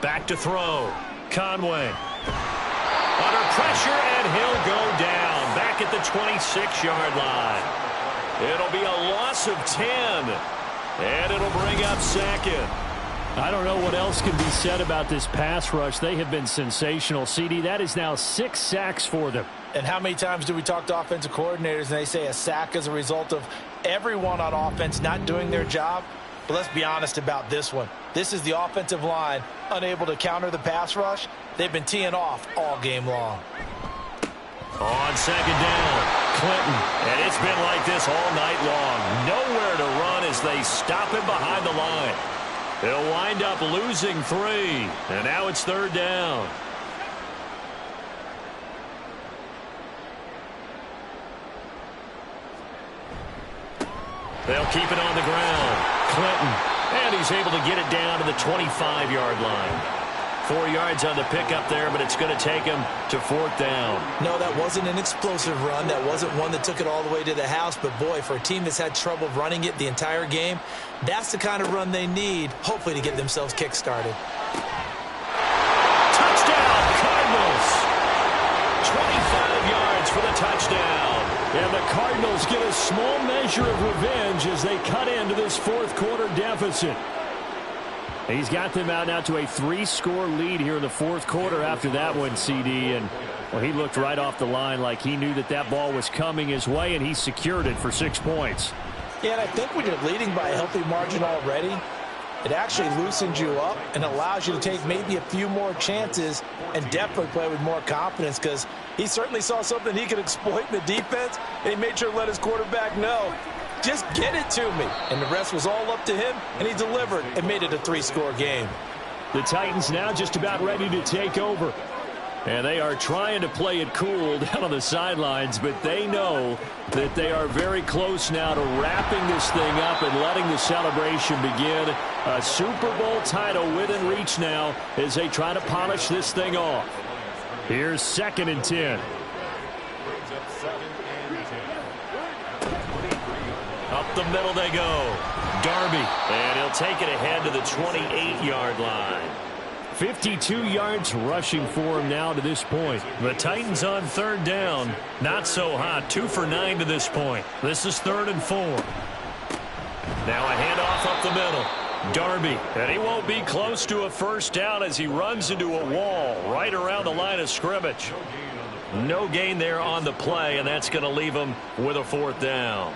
Back to throw. Conway. Under pressure, and he'll go down. Back at the 26-yard line. It'll be a loss of 10. And it'll bring up 2nd. I don't know what else can be said about this pass rush. They have been sensational. CD, that is now 6 sacks for them. And how many times do we talk to offensive coordinators and they say a sack is a result of everyone on offense not doing their job? But let's be honest about this one. This is the offensive line unable to counter the pass rush. They've been teeing off all game long. On 2nd down, Clinton. And it's been like this all night long. Nowhere to run as they stop him behind the line. They'll wind up losing 3. And now it's 3rd down. They'll keep it on the ground. Clinton. And he's able to get it down to the 25-yard line. 4 yards on the pickup there, but it's going to take him to 4th down. No, that wasn't an explosive run. That wasn't one that took it all the way to the house. But, boy, for a team that's had trouble running it the entire game, that's the kind of run they need, hopefully, to get themselves kick-started. Touchdown, Cardinals! 25 yards for the touchdown. And the Cardinals get a small measure of revenge as they cut into this 4th quarter deficit. He's got them out now to a 3-score lead here in the 4th quarter after that one, CD. And Well, he looked right off the line like he knew that that ball was coming his way, and he secured it for 6 points. Yeah, and I think when you're leading by a healthy margin already, it actually loosens you up and allows you to take maybe a few more chances and definitely play with more confidence, because he certainly saw something he could exploit in the defense, and he made sure to let his quarterback know, just get it to me. And the rest was all up to him, and he delivered and made it a 3-score game. The Titans now just about ready to take over. And they are trying to play it cool down on the sidelines, but they know that they are very close now to wrapping this thing up and letting the celebration begin. A Super Bowl title within reach now as they try to polish this thing off. Here's 2nd and 10. Up the middle they go. Darby, and he'll take it ahead to the 28-yard line. 52 yards rushing for him now to this point. The Titans on 3rd down. Not so hot. 2 for 9 to this point. This is 3rd and 4. Now a handoff up the middle. Darby, and he won't be close to a 1st down as he runs into a wall right around the line of scrimmage. No gain there on the play, and that's going to leave him with a 4th down.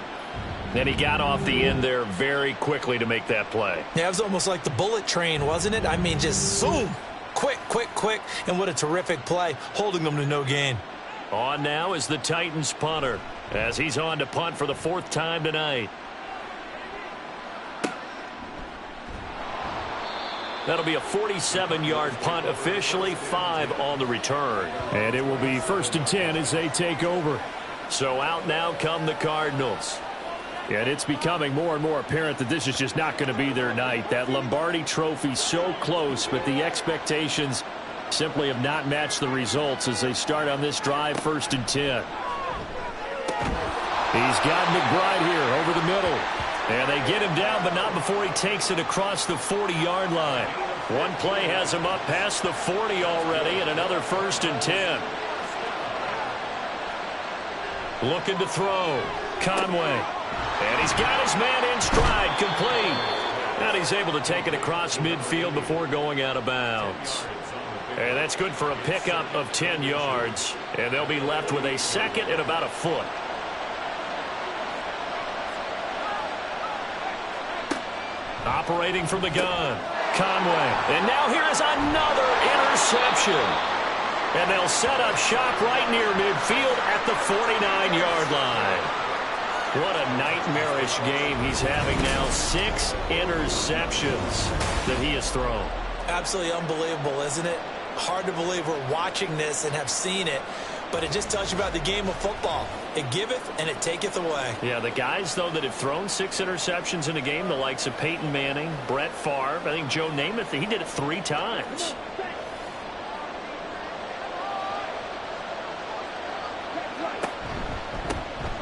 Then he got off the end there very quickly to make that play. Yeah, it was almost like the bullet train, wasn't it? I mean, just zoom, quick, and what a terrific play, holding them to no gain. On now is the Titans punter as he's on to punt for the 4th time tonight. That'll be a 47-yard punt, officially 5 on the return. And it will be 1st and 10 as they take over. So out now come the Cardinals. And it's becoming more and more apparent that this is just not going to be their night. That Lombardi trophy so close, but the expectations simply have not matched the results as they start on this drive, 1st and 10. He's got McBride here over the middle. And they get him down, but not before he takes it across the 40-yard line. One play has him up past the 40 already, and another 1st and 10. Looking to throw. Conway. And he's got his man in stride, complete. And he's able to take it across midfield before going out of bounds. And that's good for a pickup of 10 yards. And they'll be left with a 2nd and about a foot. Operating from the gun. Conway. And now here is another interception. And they'll set up shop right near midfield at the 49-yard line. What a nightmarish game he's having now. 6 interceptions that he has thrown. Absolutely unbelievable, isn't it? Hard to believe we're watching this and have seen it, but it just tells you about the game of football. It giveth and it taketh away. Yeah, the guys, though, that have thrown 6 interceptions in a game, the likes of Peyton Manning, Brett Favre, I think Joe Namath, he did it 3 times.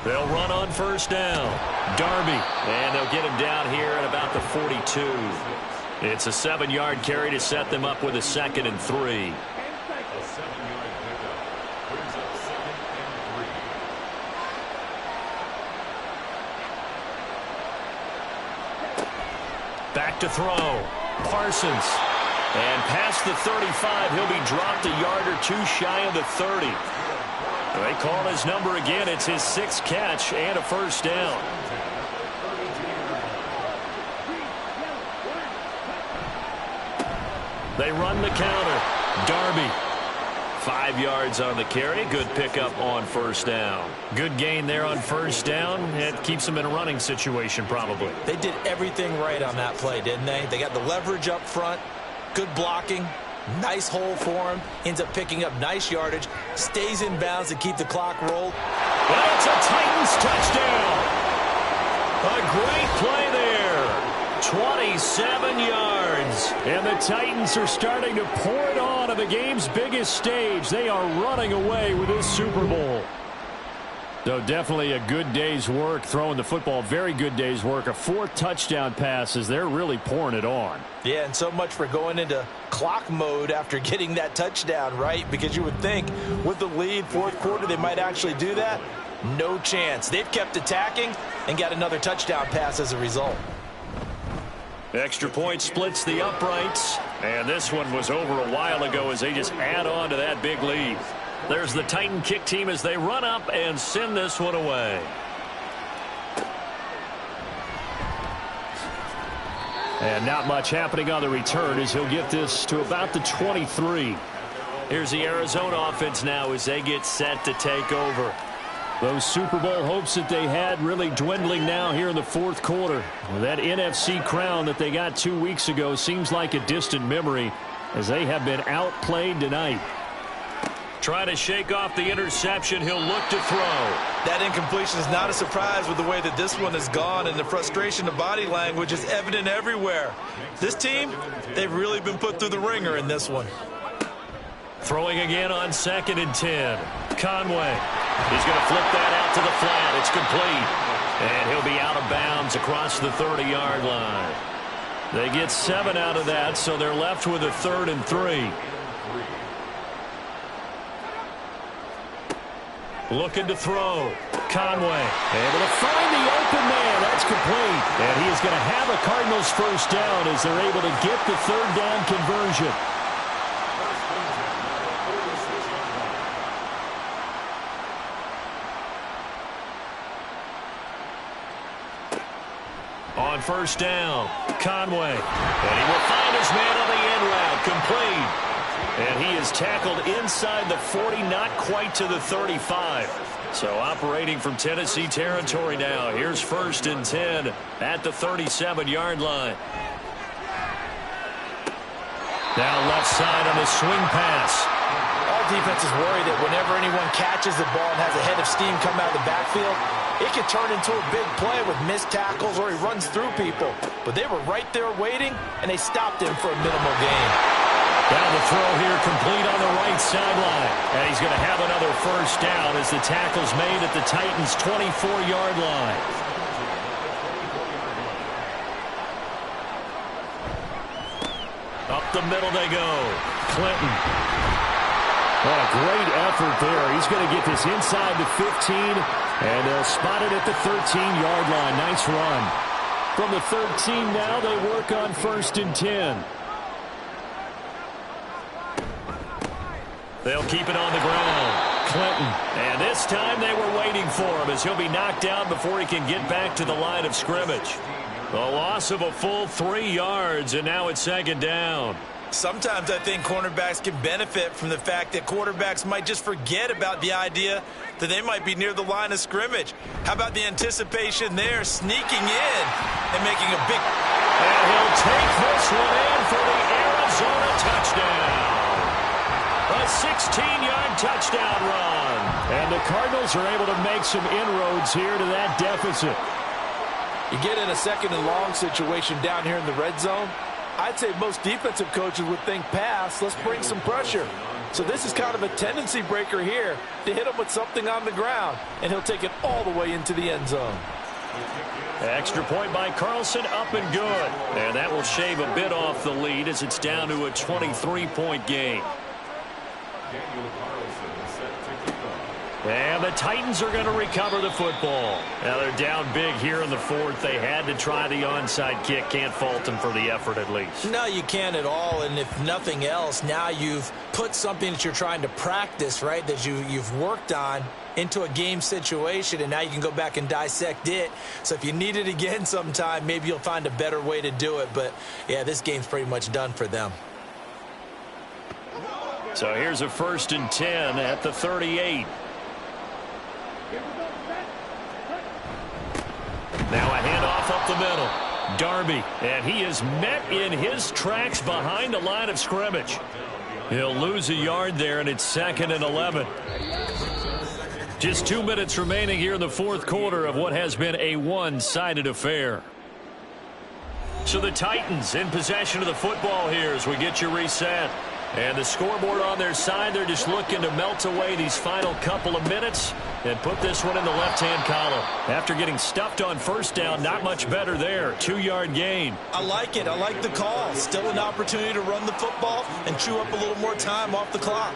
They'll run on 1st down. Darby. And they'll get him down here at about the 42. It's a 7-yard carry to set them up with a 2nd and 3. Back to throw. Parsons. And past the 35, he'll be dropped a yard or 2 shy of the 30. They call his number again. It's his 6th catch and a 1st down. They run the counter. Darby. 5 yards on the carry. Good pickup on 1st down. Good gain there on 1st down. It keeps them in a running situation probably. They did everything right on that play, didn't they? They got the leverage up front. Good blocking. Nice hole for him. Ends up picking up nice yardage. Stays in bounds to keep the clock rolled. And it's a Titans touchdown. A great play there. 27 yards. And the Titans are starting to pour it on the game's biggest stage. They are running away with this Super Bowl. So definitely a good day's work throwing the football. Very good day's work. A 4th touchdown pass as they're really pouring it on. Yeah, and so much for going into clock mode after getting that touchdown, right? Because you would think with the lead, 4th quarter, they might actually do that. No chance. They've kept attacking and got another touchdown pass as a result. Extra point splits the uprights. And this one was over a while ago as they just add on to that big lead. There's the Titan kick team as they run up and send this one away. And not much happening on the return as he'll get this to about the 23. Here's the Arizona offense now as they get set to take over. Those Super Bowl hopes that they had really dwindling now here in the fourth quarter. That NFC crown that they got 2 weeks ago seems like a distant memory as they have been outplayed tonight. Trying to shake off the interception, he'll look to throw. That incompletion is not a surprise with the way that this one has gone, and the frustration of body language is evident everywhere. This team, they've really been put through the ringer in this one. Throwing again on 2nd and 10. Conway. He's going to flip that out to the flat. It's complete. And he'll be out of bounds across the 30-yard line. They get 7 out of that, so they're left with a 3rd and 3. Looking to throw. Conway able to find the open man. That's complete. And he is going to have a Cardinals first down as they're able to get the 3rd down conversion. On first down, Conway. And he will find his man on the end route. Complete. And he is tackled inside the 40, not quite to the 35. So operating from Tennessee territory now. Here's 1st and 10 at the 37-yard line. Now left side on the swing pass. All defenses worry that whenever anyone catches the ball and has a head of steam come out of the backfield, it can turn into a big play with missed tackles or he runs through people. But they were right there waiting, and they stopped him for a minimal gain. Down the throw here, complete on the right sideline. And he's going to have another first down as the tackle's made at the Titans' 24-yard line. Up the middle they go. Clinton. What a great effort there. He's going to get this inside the 15, and they'll spot it at the 13-yard line. Nice run. From the 13 now, they work on 1st and 10. They'll keep it on the ground. Clinton. And this time they were waiting for him as he'll be knocked down before he can get back to the line of scrimmage. A loss of a full 3 yards, and now it's 2nd down. Sometimes I think cornerbacks can benefit from the fact that quarterbacks might just forget about the idea that they might be near the line of scrimmage. How about the anticipation there, sneaking in and making a big... And he'll take this one in for the Arizona touchdown. A 16-yard touchdown run. And the Cardinals are able to make some inroads here to that deficit. You get in a 2nd and long situation down here in the red zone, I'd say most defensive coaches would think pass, let's bring some pressure. So this is kind of a tendency breaker here to hit him with something on the ground, and he'll take it all the way into the end zone. Extra point by Carlson, up and good. And that will shave a bit off the lead as it's down to a 23-point game. And the Titans are going to recover the football. Now they're down big here in the 4th. They had to try the onside kick. Can't fault them for the effort at least. No, you can't at all. And if nothing else, now you've put something that you're trying to practice, right, that you've worked on into a game situation, and now you can go back and dissect it. So if you need it again sometime, maybe you'll find a better way to do it. But, yeah, this game's pretty much done for them. So here's a 1st and 10 at the 38. Now a handoff up the middle. Darby, and he is met in his tracks behind the line of scrimmage. He'll lose a yard there, and it's 2nd and 11. Just 2 minutes remaining here in the 4th quarter of what has been a one-sided affair. So the Titans in possession of the football here as we get you reset. And the scoreboard on their side, they're just looking to melt away these final couple of minutes and put this one in the left-hand column. After getting stuffed on 1st down, not much better there. 2-yard gain. I like it. I like the call. Still an opportunity to run the football and chew up a little more time off the clock.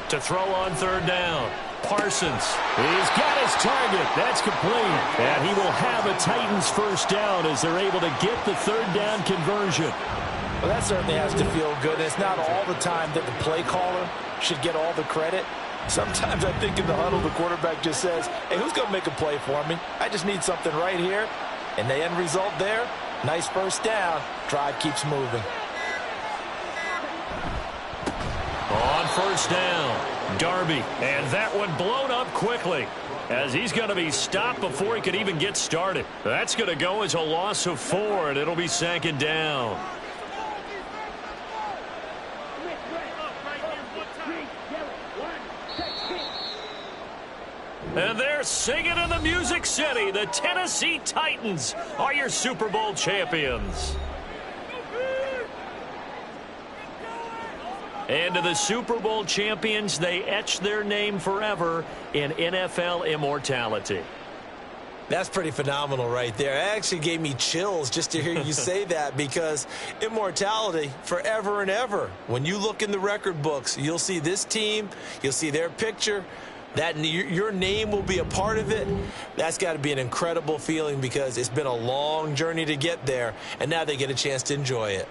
To throw on 3rd down. Parsons. He's got his target. That's complete. And he will have a Titans first down as they're able to get the 3rd down conversion. Well, that certainly has to feel good. And it's not all the time that the play caller should get all the credit. Sometimes I think in the huddle, the quarterback just says, hey, who's going to make a play for me? I just need something right here. And the end result there, nice first down. Drive keeps moving. On first down, Darby. And that one blown up quickly, as he's going to be stopped before he could even get started. That's going to go as a loss of 4, and it'll be second down. And they're singing in the Music City. The Tennessee Titans are your Super Bowl champions. And to the Super Bowl champions, they etch their name forever in NFL immortality. That's pretty phenomenal right there. It actually gave me chills just to hear you say that, because immortality forever and ever. When you look in the record books, you'll see this team, you'll see their picture, that your name will be a part of it. That's got to be an incredible feeling, because it's been a long journey to get there, and now they get a chance to enjoy it.